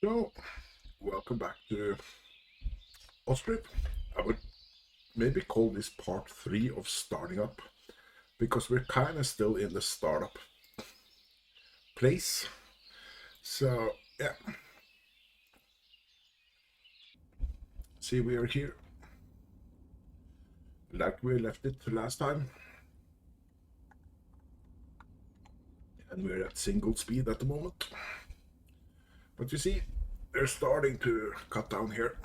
So, welcome back to Ostriv. I would maybe call this part 3 of starting up because we're kind of still in the startup place. So, yeah, see, we are here like we left it last time, and we're at single speed at the moment. But you see, they're starting to cut down here.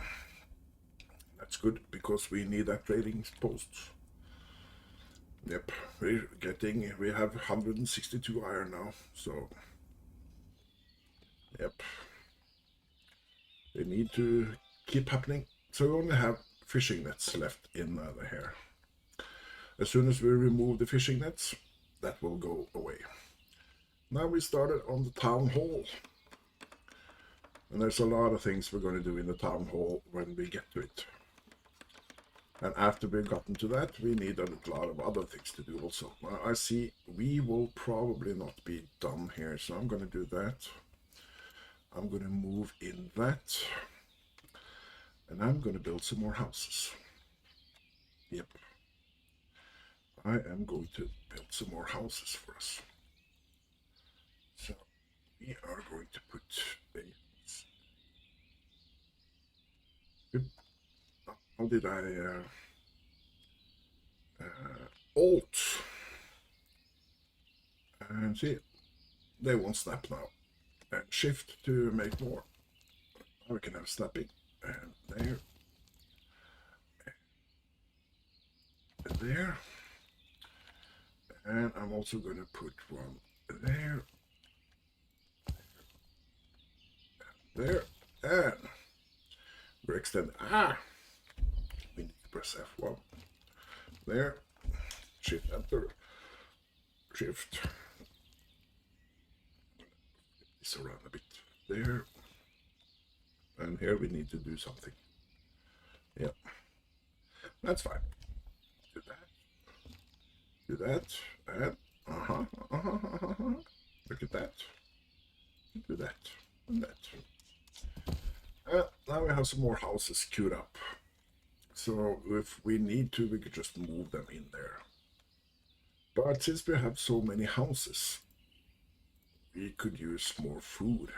That's good because we need that trading post. Yep, we have 162 iron now, so yep, they need to keep happening. So we only have fishing nets left in the hair. As soon as we remove the fishing nets, that will go away. Now we started on the town hall. And there's a lot of things we're going to do in the town hall when we get to it. And after we've gotten to that, we need a lot of other things to do also. I see we will probably not be done here, so I'm going to do that. I'm going to move in that. And I'm going to build some more houses. Yep. I am going to build some more houses for us. So we are going to put a... How did I... Alt. And see, they won't snap now. And shift to make more. Now we can have snapping. And there. And there. And I'm also going to put one there. There. And we're extending. We need to press F1. There. Shift enter. Shift. This around a bit. There. And here we need to do something. Yeah. That's fine. Do that. Do that. And look at that. Do that. And that. Now we have some more houses queued up. So if we need to, we could just move them in there. But since we have so many houses, we could use more food.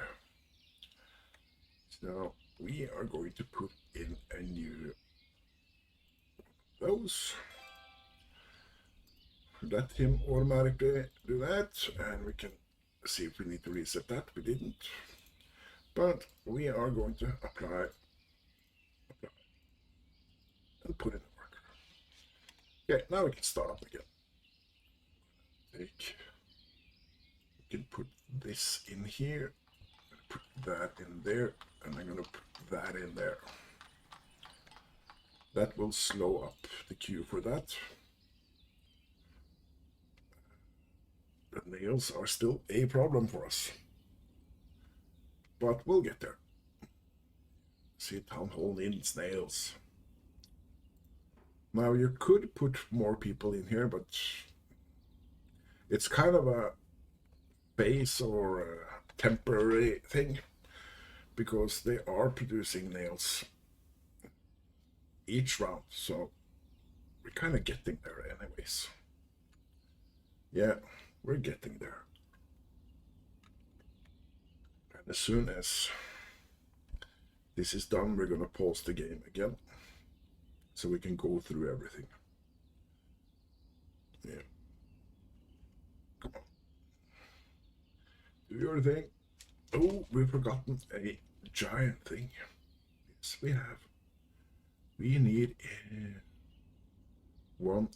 So we are going to put in a new those. Let him automatically do that, and we can see if we need to reset that. We didn't. But we are going to apply and put in the worker. Okay, now we can start up again. We can put this in here, put that in there, and I'm going to put that in there. That will slow up the queue for that. The nails are still a problem for us, but we'll get there. See, town hall needs nails. Now you could put more people in here, but it's kind of a base or a temporary thing because they are producing nails each round, so we're kind of getting there anyways. Yeah, we're getting there. And as soon as this is done, we're gonna pause the game again so we can go through everything. Yeah. Come on. Do your thing. Oh, we've forgotten a giant thing. Yes, we have. We need one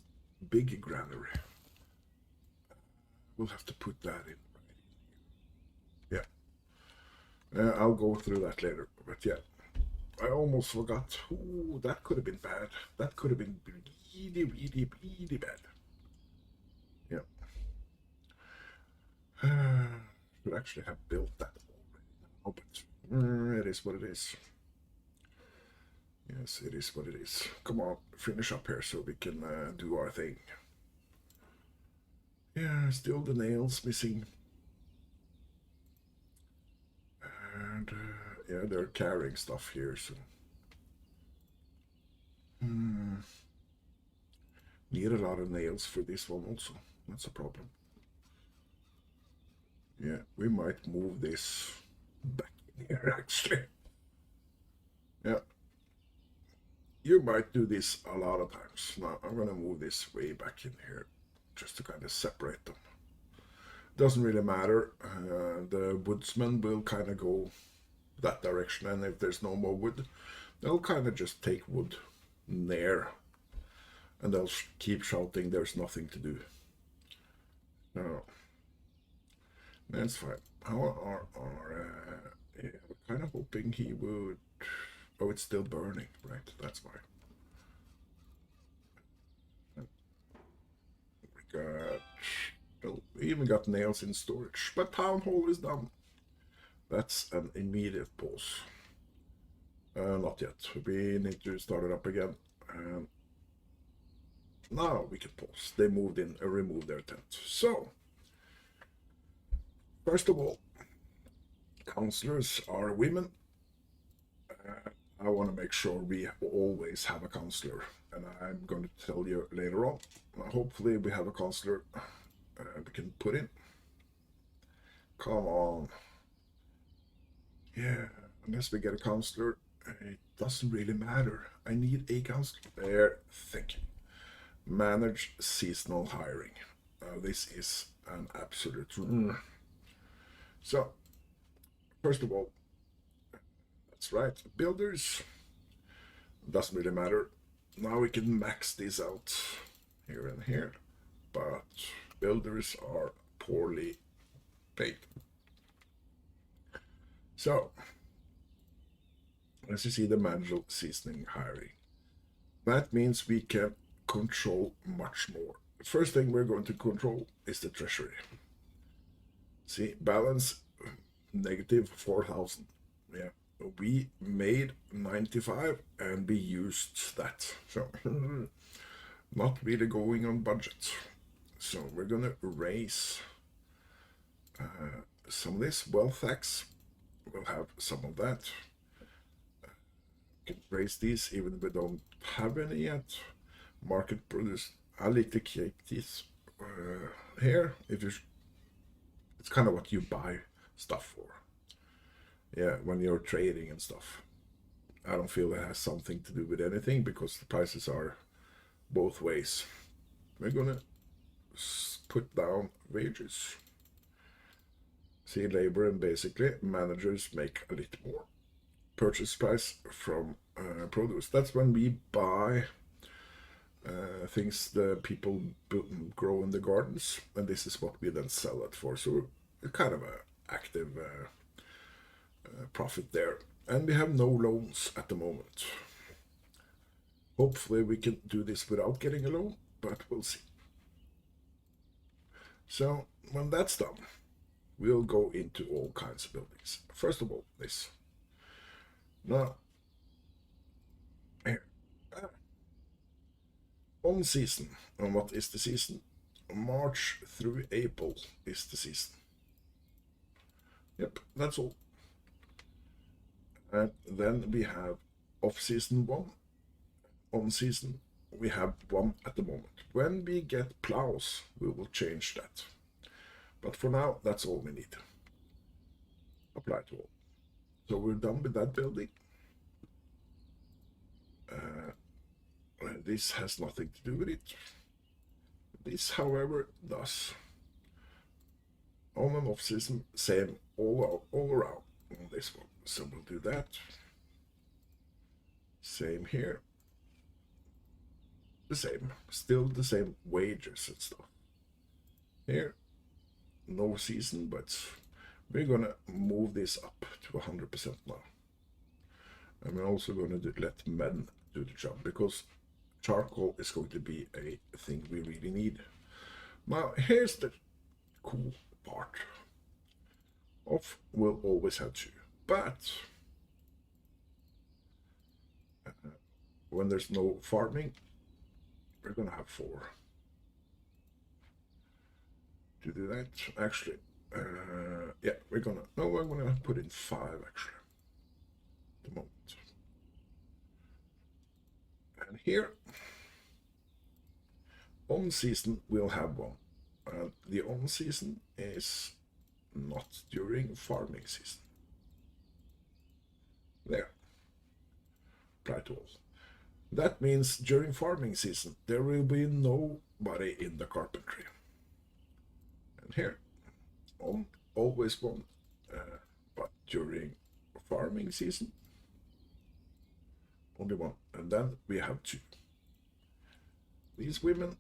big granary. We'll have to put that in right in here. Yeah. I'll go through that later, but yeah. I almost forgot. Ooh, that could have been bad. That could have been really, really, really bad. Yeah. Should actually have built that already. But it is what it is. Yes, it is what it is. Come on, finish up here so we can do our thing. Yeah, still the nails missing. And yeah, they're carrying stuff here, so need a lot of nails for this one also. That's a problem. Yeah, we might move this back in here actually. Yeah, you might do this a lot of times. Now I'm gonna move this way back in here just to kind of separate them. Doesn't really matter. The woodsman will kind of go that direction, and if there's no more wood, they'll kind of just take wood there, and they'll keep shouting there's nothing to do. No, that's fine. Yeah, we're kind of hoping he would. Oh, it's still burning, right? That's why. We even got nails in storage, but town hall is done. That's an immediate pause. Not yet. We need to start it up again. Now we can pause. They moved in and removed their tent. So, first of all, counselors are women. I want to make sure we always have a counselor, and I'm going to tell you later on. Hopefully we have a counselor we can put in. Come on. Yeah, unless we get a counselor, it doesn't really matter. I need a counselor. There, thank you. Manage seasonal hiring. This is an absolute. So, first of all, that's right, builders. Doesn't really matter. Now we can max these out here and here, but builders are poorly paid. So, as you see, the manual seasoning hiring. That means we can control much more. The first thing we're going to control is the treasury. See, balance negative 4,000. Yeah, we made 95 and we used that. So, not really going on budget. So we're gonna raise some of this wealth tax. We'll have some of that. Can raise these even if we don't have any yet. Market produce. I like to keep this here. If you, it's kind of what you buy stuff for. Yeah, when you're trading and stuff. I don't feel it has something to do with anything because the prices are both ways. We're gonna put down wages. See, labor and basically managers make a little more. Purchase price from produce. That's when we buy things the people grow in the gardens, and this is what we then sell it for. So kind of a active profit there. And we have no loans at the moment. Hopefully we can do this without getting a loan, but we'll see. So when that's done, we'll go into all kinds of buildings. First of all, this. Now, here. On season. And what is the season? March through April is the season. Yep, that's all. And then we have off-season one. On-season, we have one at the moment. When we get plows, we will change that. But for now, that's all we need. Apply to all. So we're done with that building. This has nothing to do with it. This, however, does. On and off season, same all around on this one. So we'll do that. Same here. The same. Still the same wages and stuff. Here, no season, but we're gonna move this up to 100% now. And we're also gonna let men do the job because charcoal is going to be a thing we really need. Now, here's the cool part. Off will always have 2, but when there's no farming, we're gonna have 4. To do that, actually, yeah, we're gonna put in 5 actually. the moment. And here, on season we'll have one. The on season is not during farming season. There. Apply to all. That means during farming season there will be nobody in the carpentry. And here, on always one, but during farming season, only one. And then we have two. These women,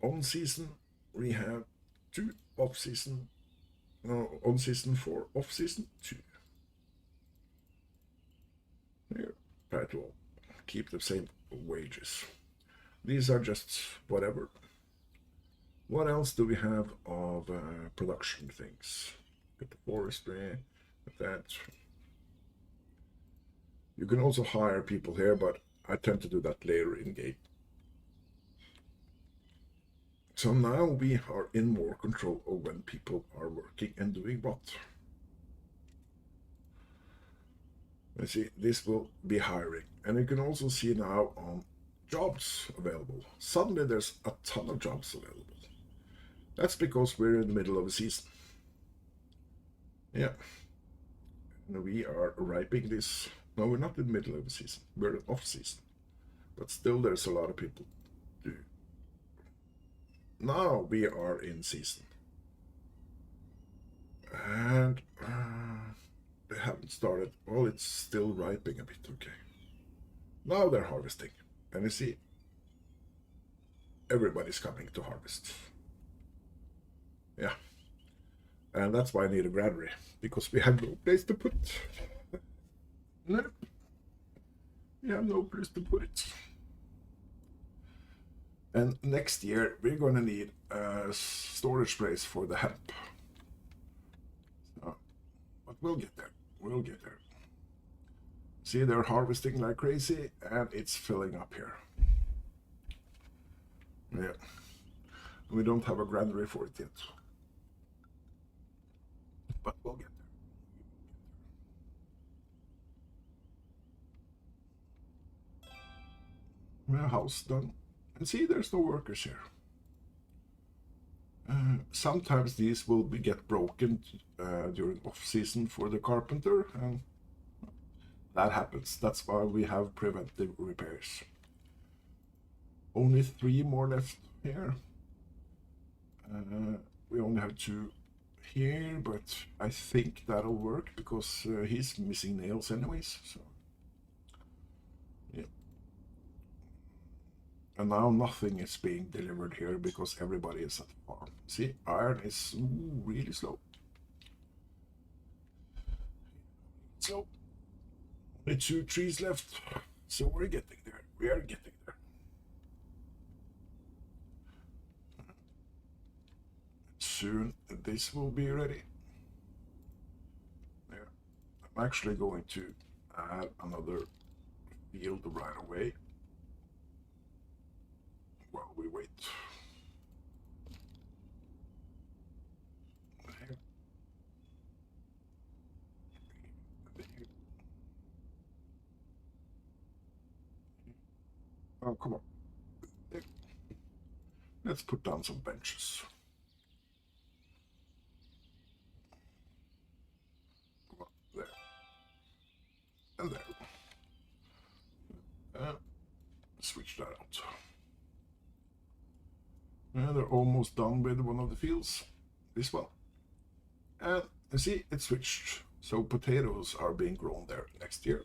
on season, we have two, off season, no, on season 4, off season 2. Here, try to keep the same wages. These are just whatever. What else do we have of production things? Get the forestry, that. You can also hire people here, but I tend to do that later in game. So now we are in more control of when people are working and doing what. Let's see, this will be hiring. And you can also see now on jobs available. Suddenly there's a ton of jobs available. That's because we're in the middle of a season. Yeah. And we are ripening this. No, we're not in the middle of the season. We're in off season. But still there's a lot of people to do. Now we are in season. And they haven't started. Well, it's still ripening a bit, okay. Now they're harvesting. And you see, everybody's coming to harvest. Yeah. And that's why I need a granary, because we have no place to put it. Nope. We have no place to put it. And next year we're gonna need a storage place for the hemp. So, but we'll get there. We'll get there. See, they're harvesting like crazy, and it's filling up here. Yeah. We don't have a granary for it yet. But we'll get there. Well, house done. And see, there's no workers here. Sometimes these will get broken during off season for the carpenter, and that happens. That's why we have preventive repairs. Only 3 more left here. We only have 2 here, but I think that'll work because he's missing nails anyways. So yeah. And now nothing is being delivered here because everybody is at the farm. See, iron is really slow. So only 2 trees left. So we're getting there. We are getting there. Soon this will be ready. There. I'm actually going to add another field right away while we wait. There. There. Oh, come on. There. Let's put down some benches. And there. Switch that out. And they're almost done with one of the fields. This one. And you see, it switched. So potatoes are being grown there next year.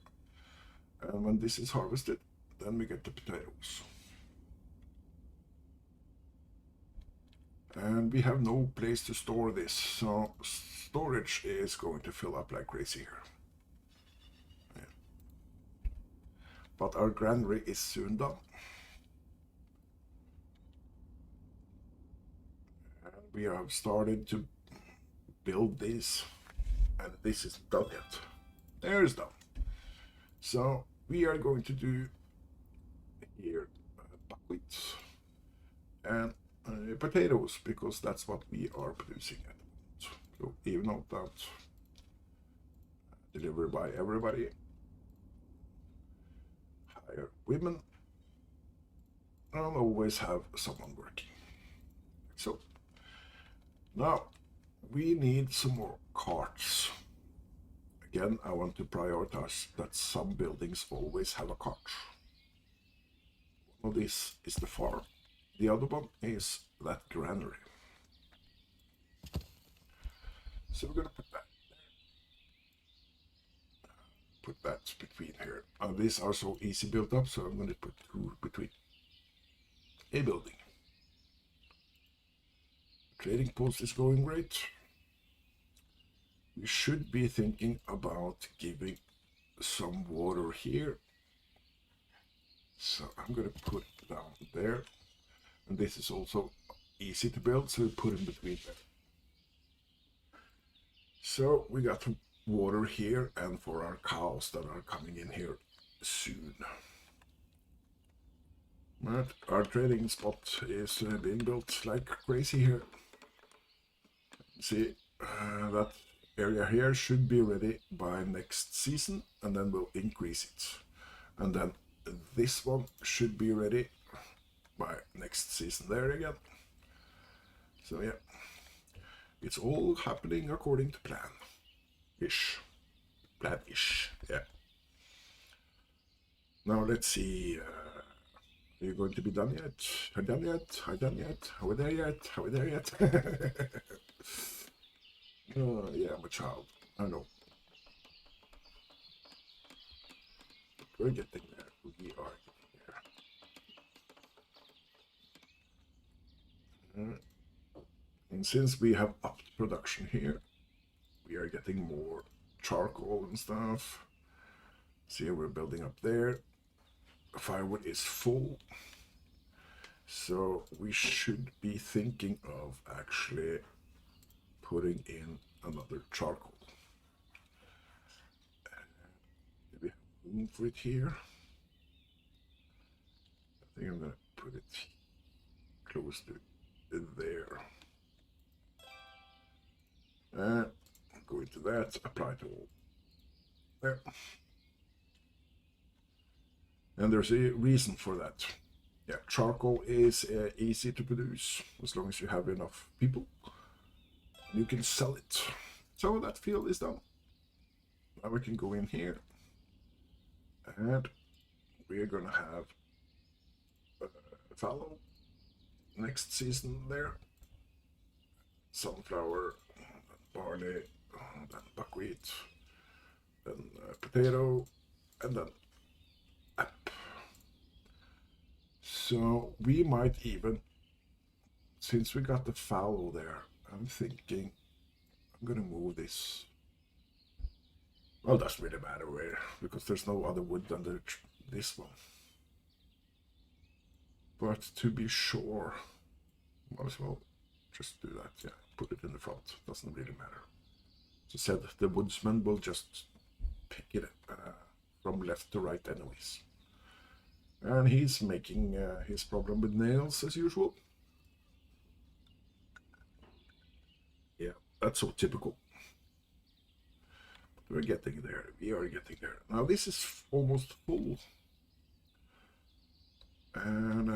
And when this is harvested, then we get the potatoes. And we have no place to store this. So storage is going to fill up like crazy here. But our granary is soon done. And we have started to build this, and this isn't done yet. There's done. So we are going to do here buckwheat and potatoes, because that's what we are producing at the moment. So even out that delivered by everybody. hire women and always have someone working. So now we need some more carts. Again, I want to prioritize that some buildings always have a cart. One of these is the farm. The other one is that granary. So we're going to put that there. Put that between here. These are so easy built up, so I'm going to put two between. A building. Trading post is going great. We should be thinking about giving some water here. So I'm going to put it down there. And this is also easy to build, so we put in between there. So we got some water here, and for our cows that are coming in here soon. But our trading spot is being built like crazy here. See, that area here should be ready by next season, and then we'll increase it. And then this one should be ready by next season there again. So yeah, it's all happening according to plan-ish. Plan-ish, yeah. Now let's see. Are you going to be done yet? Are done yet? Are done yet? Are we there yet? Are we there yet? Oh, yeah, I'm a child. I know. We're getting there. We are getting there. And since we have upped production here, we are getting more charcoal and stuff. See, we're building up there. Firewood is full. So we should be thinking of actually putting in another charcoal. Do we have room for it here? I think I'm going to put it close to there. And go into that, apply to all. There. And there's a reason for that. Yeah, charcoal is easy to produce as long as you have enough people. You can sell it. So that field is done. Now we can go in here, and we're gonna have fallow next season there. Sunflower, then barley, then buckwheat, then potato, and then app. So we might even, since we got the fallow there, I'm thinking I'm gonna move this. Well, doesn't really matter where, because there's no other wood than this one. But to be sure, might as well just do that. Yeah, put it in the front. Doesn't really matter. As I said, the woodsman will just pick it from left to right anyways. And he's making his problem with nails as usual. Yeah, that's so typical. We're getting there. We are getting there. Now this is almost full. And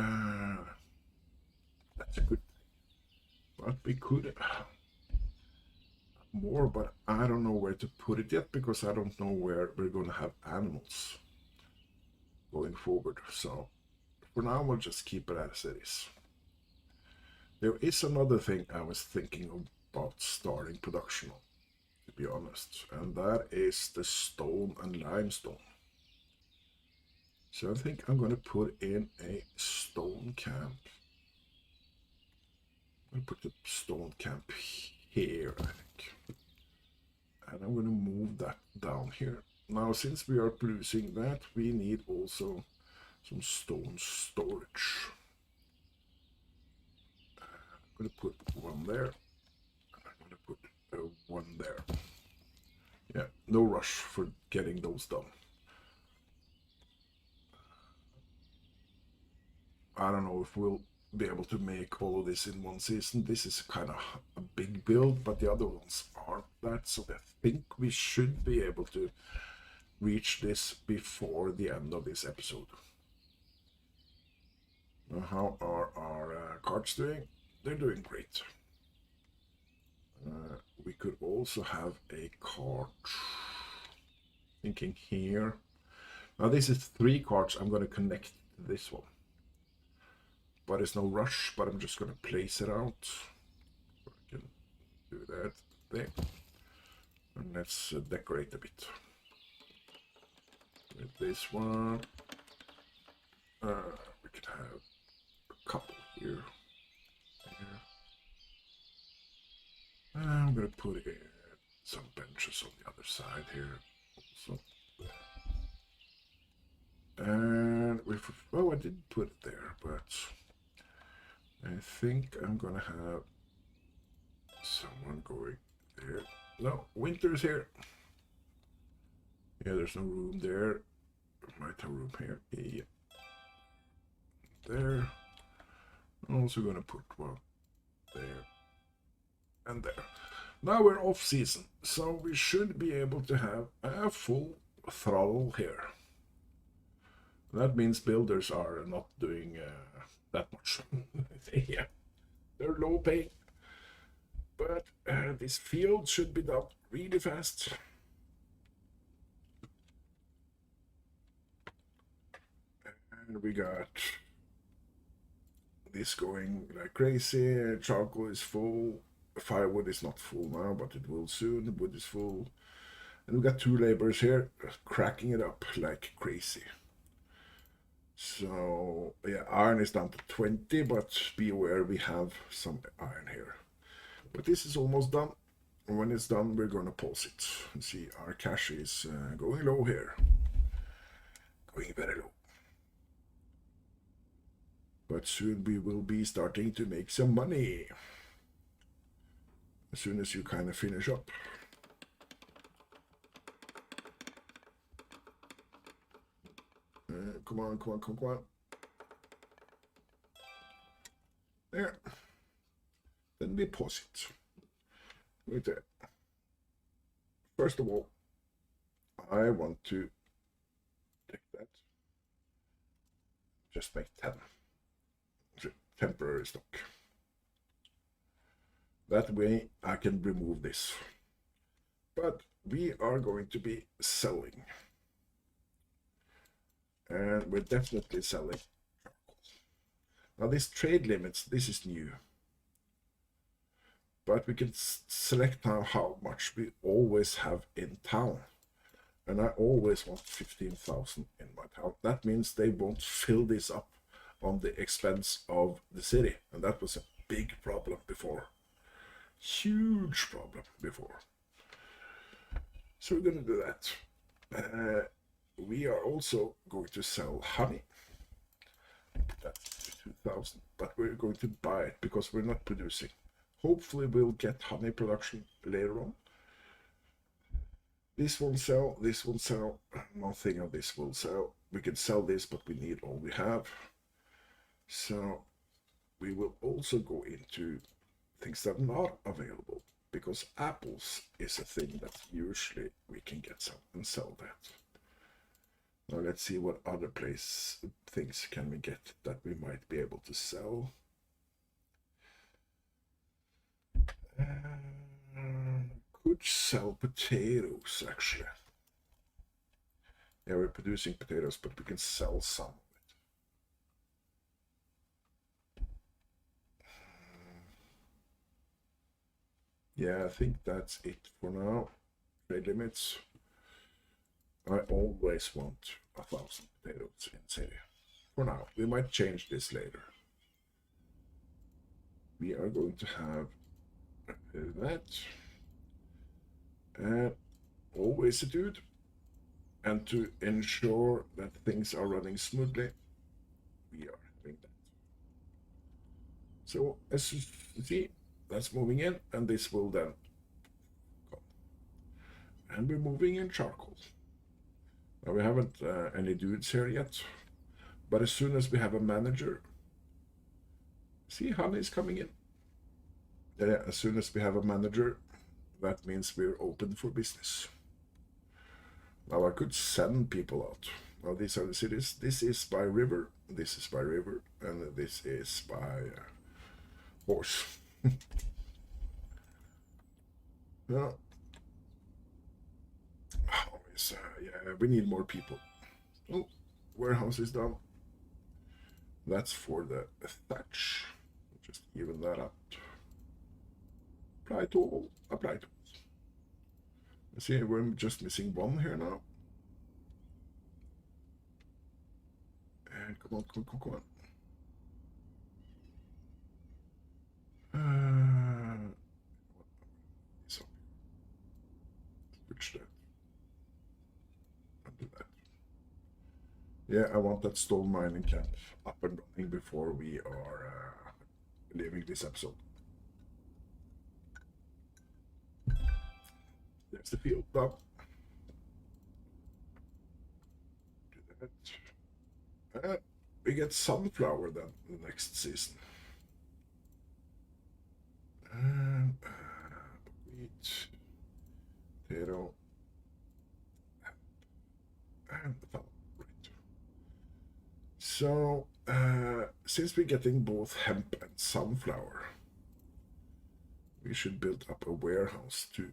that's a good thing. But we could more, but I don't know where to put it yet, because I don't know where we're going to have animals going forward. So for now, we'll just keep it as it is. There is another thing I was thinking about starting production on, to be honest, and that is the stone and limestone. So I think I'm going to put in a stone camp. I'm going to put the stone camp here, I think. And I'm going to move that down here. Now, since we are producing that, we need also some stone storage. I'm going to put one there. And I'm going to put one there. Yeah, no rush for getting those done. I don't know if we'll be able to make all of this in one season. This is kind of a big build, but the other ones aren't that. So I think we should be able to reach this before the end of this episode. Now, how are our cards doing? They're doing great. We could also have a card. Thinking here. Now this is 3 cards. I'm going to connect this one. But it's no rush, but I'm just going to place it out. I can do that there. And let's decorate a bit. With this one. We could have a couple here. I'm going to put in some benches on the other side here also. And well, I didn't put it there, but I think I'm gonna have someone going there. No, winter's here. Yeah, there's no room there. Might have room here. Yeah. There. I'm also gonna put one there and there. Now we're off season, so we should be able to have a full throttle here. That means builders are not doing that much. Yeah, they're low pay. But this field should be done really fast. And we got this going like crazy. Charcoal is full. Firewood is not full now, but it will soon. Wood is full. And we got 2 laborers here cracking it up like crazy. So yeah, iron is down to 20, but be aware we have some iron here. But this is almost done. And when it's done, we're gonna pause it. And see, our cash is going low here. Going very low. But soon we will be starting to make some money. As soon as you kind of finish up. Come on, come on, come on. There. Then we pause it. Right there. First of all, I want to take that. Just make 10. Temporary stock. That way I can remove this. But we are going to be selling. And we're definitely selling charcoal. Now this trade limits, this is new. But we can select now how much we always have in town. And I always want 15,000 in my town. That means they won't fill this up on the expense of the city. And that was a big problem before. Huge problem before. So we're going to do that. We are also going to sell honey. That's 2,000, but we're going to buy it because we're not producing. Hopefully we'll get honey production later on. This won't sell, this won't sell, nothing of this will sell. We can sell this, but we need all we have. So we will also go into things that are not available, because apples is a thing that usually we can get some and sell that. Now let's see what other things can we get that we might be able to sell. Could sell potatoes actually. Yeah, we're producing potatoes, but we can sell some of it. Yeah, I think that's it for now. Trade limits. I always want 1,000 potatoes in city. For now, we might change this later. We are going to have that. And always a dude. And to ensure that things are running smoothly, we are having that. So as you see, that's moving in, and this will then come. And we're moving in charcoal. Now we haven't any dudes here yet, but as soon as we have a manager, see, honey is coming in. Yeah, as soon as we have a manager, that means we're open for business. Now I could send people out, Well, these are the cities. This is by river, this is by river, and this is by horse. Yeah. Always, yeah, we need more people. Oh, warehouse is done. That's for the thatch. Just even that up. Apply to all. Apply to. See, we're just missing one here now. And come on, come on, come on. Switch that. I'll do that. Yeah, I want that stone mining camp up and running before we are leaving this episode. There's the field done. Do that. We get sunflower then the next season. Wheat, potato, and the fallow. Right. So, since we're getting both hemp and sunflower, we should build up a warehouse to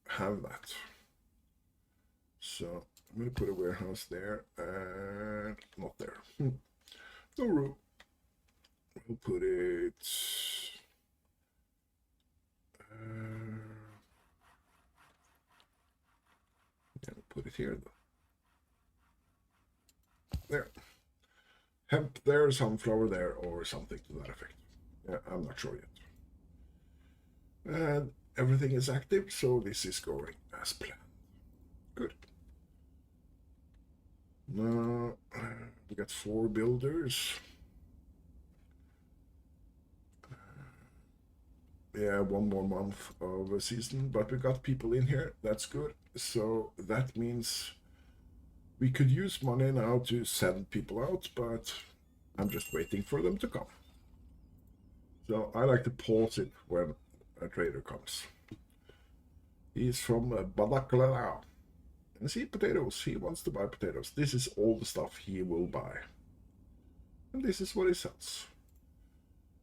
have that. So I'm going to put a warehouse there and not there. No room. We'll put it yeah, we'll put it here though. There. Hemp there, sunflower there, or something to that effect. Yeah, I'm not sure yet. And everything is active, so this is going as planned. Good. Now we got 4 builders. Yeah, 1 more month of a season, but we got people in here. That's good. So that means we could use money now to send people out, but I'm just waiting for them to come. So I like to pause it when a trader comes. He's from Badakalao. And see, potatoes. He wants to buy potatoes. This is all the stuff he will buy. And this is what he sells.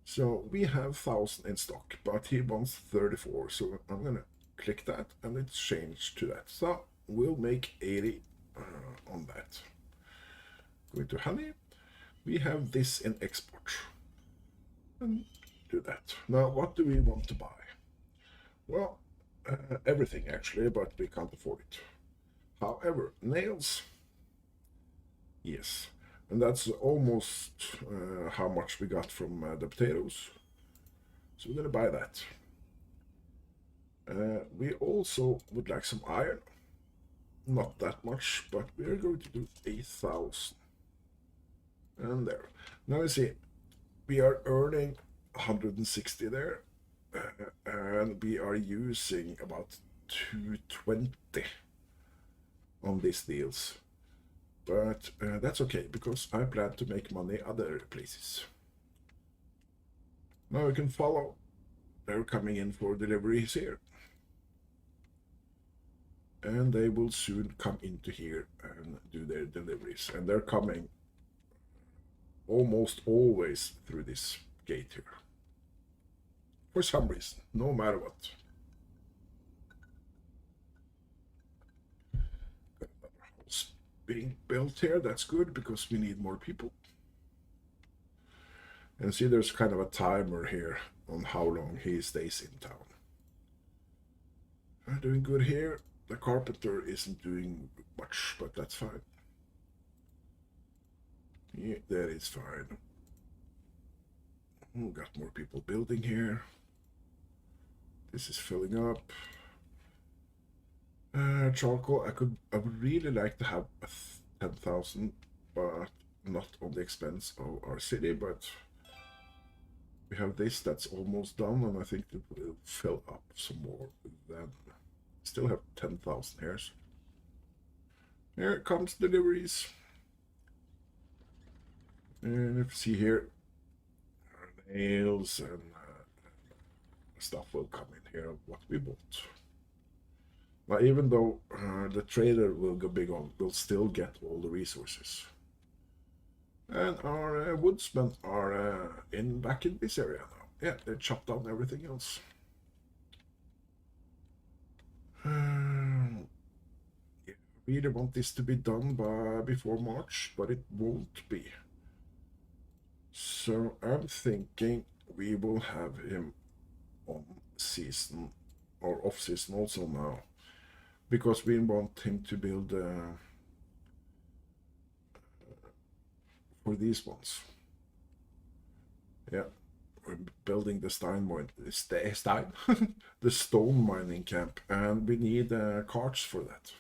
So we have 1,000 in stock, but he wants 34. So I'm going to click that and it's changed to that. So we'll make 80 on that. Going to honey. We have this in export. And do that. Now, what do we want to buy? Well, everything actually, but we can't afford it. However, nails, yes, and that's almost how much we got from the potatoes. So we're gonna buy that. We also would like some iron, not that much, but we're going to do 8,000. And there. Now you see, we are earning 160 there, and we are using about 220 on these deals. But that's okay, because I plan to make money other places. Now we can follow. They're coming in for deliveries here. And they will soon come into here and do their deliveries. And they're coming almost always through this gate here. For some reason, no matter what. Got another house being built here. That's good because we need more people. And see, there's kind of a timer here on how long he stays in town. I'm doing good here. The carpenter isn't doing much, but that's fine. Yeah, that is fine. Got more people building here. This is filling up. Charcoal, I would really like to have 10,000, but not on the expense of our city, but we have this that's almost done, and I think it will fill up some more. Then still have 10,000 hairs. Here comes deliveries. And if you see here, nails and stuff will come in here of what we bought. Now, even though the trader will go big on, will still get all the resources. And our woodsmen are back in this area now. Yeah, they chopped down everything else. Yeah, I really want this to be done before March, but it won't be. So I'm thinking we will have him on season or off season also now, because we want him to build for these ones. Yeah, we're building the the stone mining camp, and we need carts for that.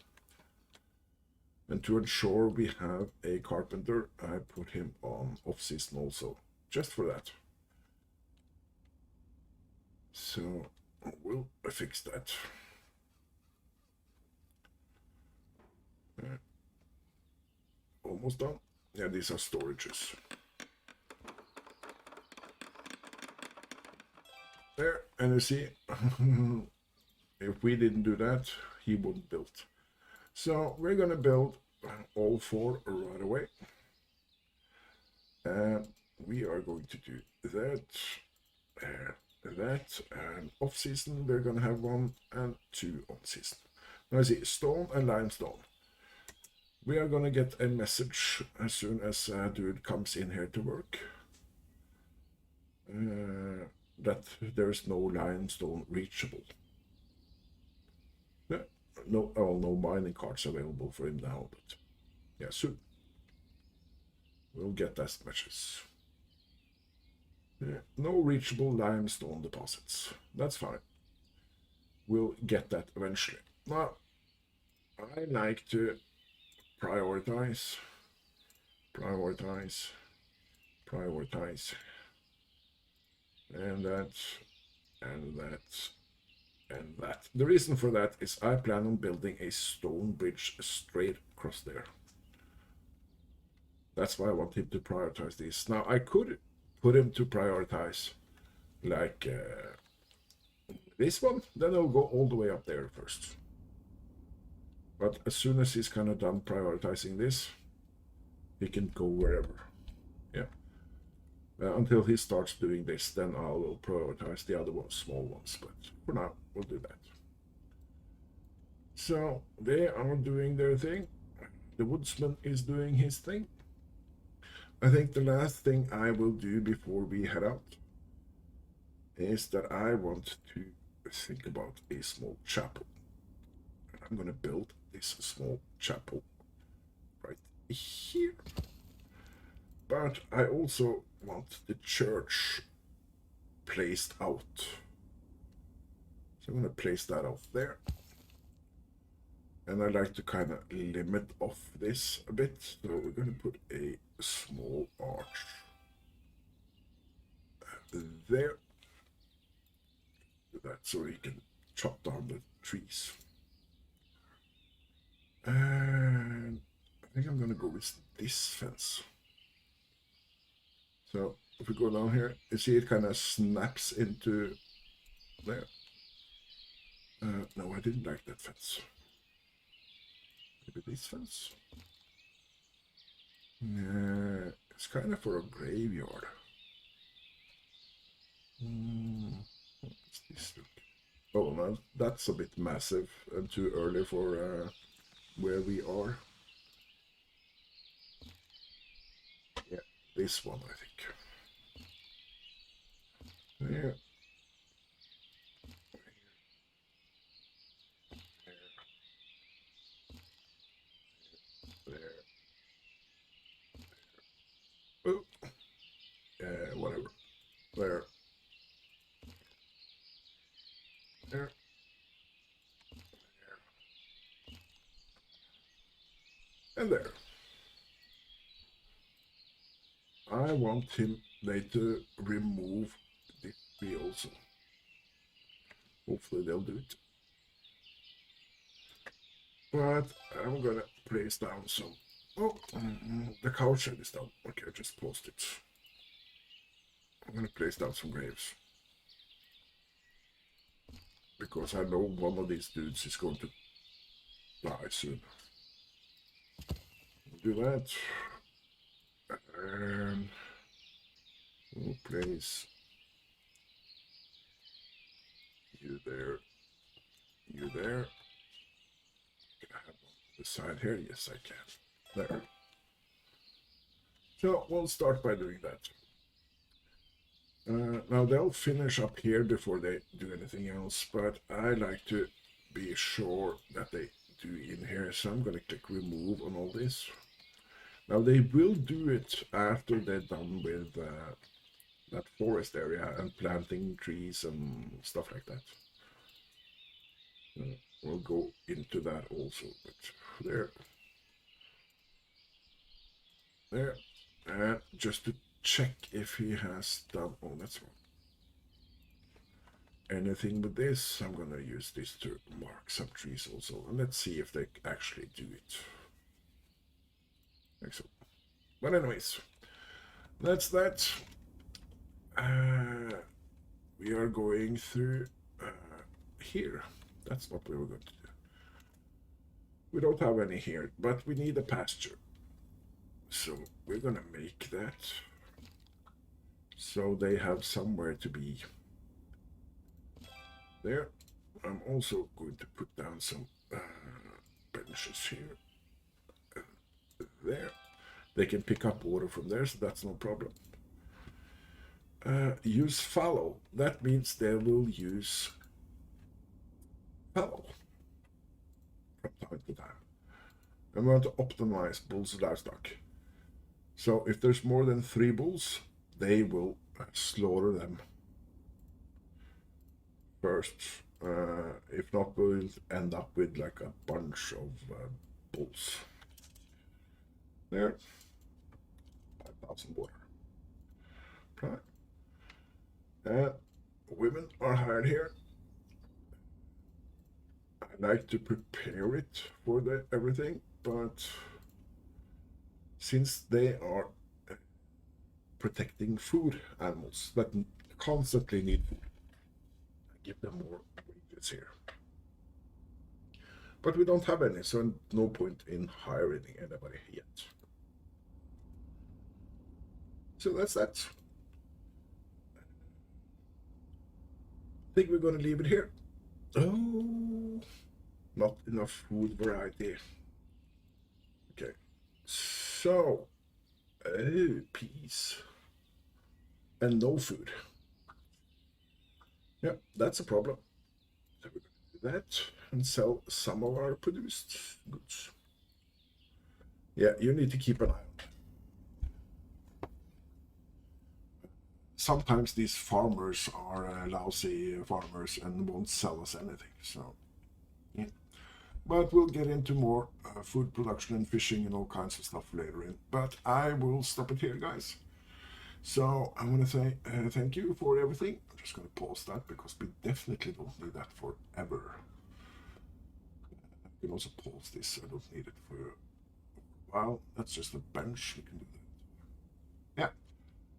And to ensure we have a carpenter, I put him on off season also, just for that. So we'll fix that. Almost done. Yeah, these are storages. There, and you see, if we didn't do that, he wouldn't build. So we're gonna build all 4 right away. And we are going to do that, and off season we're gonna have 1 and 2 on season. Now see, stone and limestone. We are gonna get a message as soon as a dude comes in here to work that there is no limestone reachable. Yeah, no mining carts available for him now, but yeah, soon we'll get that message. Yeah, no reachable limestone deposits. That's fine. We'll get that eventually. Now, I like to prioritize, and that, and that, and that. The reason for that is I plan on building a stone bridge straight across there. That's why I want him to prioritize these. Now, I could put him to prioritize like this one, then I'll go all the way up there first. But as soon as he's kind of done prioritizing this, he can go wherever. Yeah. Until he starts doing this, then I will prioritize the other ones, small ones. But for now, we'll do that. So they are doing their thing. The woodsman is doing his thing. I think the last thing I will do before we head out is that I want to think about a small chapel. I'm going to build this small chapel right here. But I also want the church placed out. So I'm going to place that out there. And I like to kind of limit off this a bit. So we're going to put a small arch there. That so he can chop down the trees. And I think I'm going to go with this fence. So if we go down here, you see it kind of snaps into there. No, I didn't like that fence. Maybe this fence? Yeah, it's kind of for a graveyard. What's this look? Oh, no, that's a bit massive and too early for where we are. Yeah, this one, I think. There. There. Oh. Whatever. There. There. And there. I want him later remove the tree also. Hopefully they'll do it. But I'm gonna place down some. Oh, the cow shed is down. Okay, I just paused it. I'm gonna place down some graves. Because I know one of these dudes is going to die soon. Do that. And we'll place you there, you there. Can I have one on the side here? Yes, I can. There. So we'll start by doing that. Now they'll finish up here before they do anything else, but I like to be sure that they do in here, so I'm going to click remove on all this. Now they will do it after they're done with that forest area and planting trees and stuff like that. We'll go into that also, but there, and just to check if he has done, oh, that's wrong. Anything with this, I'm gonna use this to mark some trees also, and let's see if they actually do it. Like so. But anyways, that's that. We are going through here. That's what we were going to do. We don't have any here, but we need a pasture. So we're gonna make that so they have somewhere to be. There. I'm also going to put down some benches here. There. They can pick up water from there, so that's no problem. Use fallow. That means they will use fallow from time to time. I'm going to optimize bulls livestock. So if there's more than 3 bulls, they will slaughter them first. If not, we'll end up with like a bunch of bulls. There. 5,000 water. Right. And women are hired here. I like to prepare it for everything, but since they are protecting food animals that constantly need food, I give them more wages here. But we don't have any, so no point in hiring anybody yet. So that's that. I think we're going to leave it here. Oh, not enough food variety. Okay, so peas and no food. Yeah, that's a problem. So we're going to do that and sell some of our produced goods. Yeah, you need to keep an eye on that. Sometimes these farmers are lousy farmers and won't sell us anything, so yeah. But we'll get into more food production and fishing and all kinds of stuff later in. But I will stop it here, guys. So I want to say thank you for everything. I'm just going to pause that because we definitely don't need that forever. I can also pause this. I don't need it for a while. That's just a bench. We can do that. Yeah.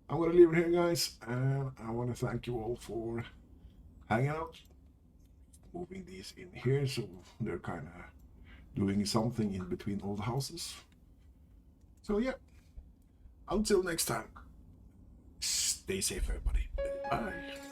I'm going to leave it here, guys, and I want to thank you all for hanging out. Moving these in here so they're kind of doing something in between all the houses. So yeah, until next time, stay safe, everybody. Bye.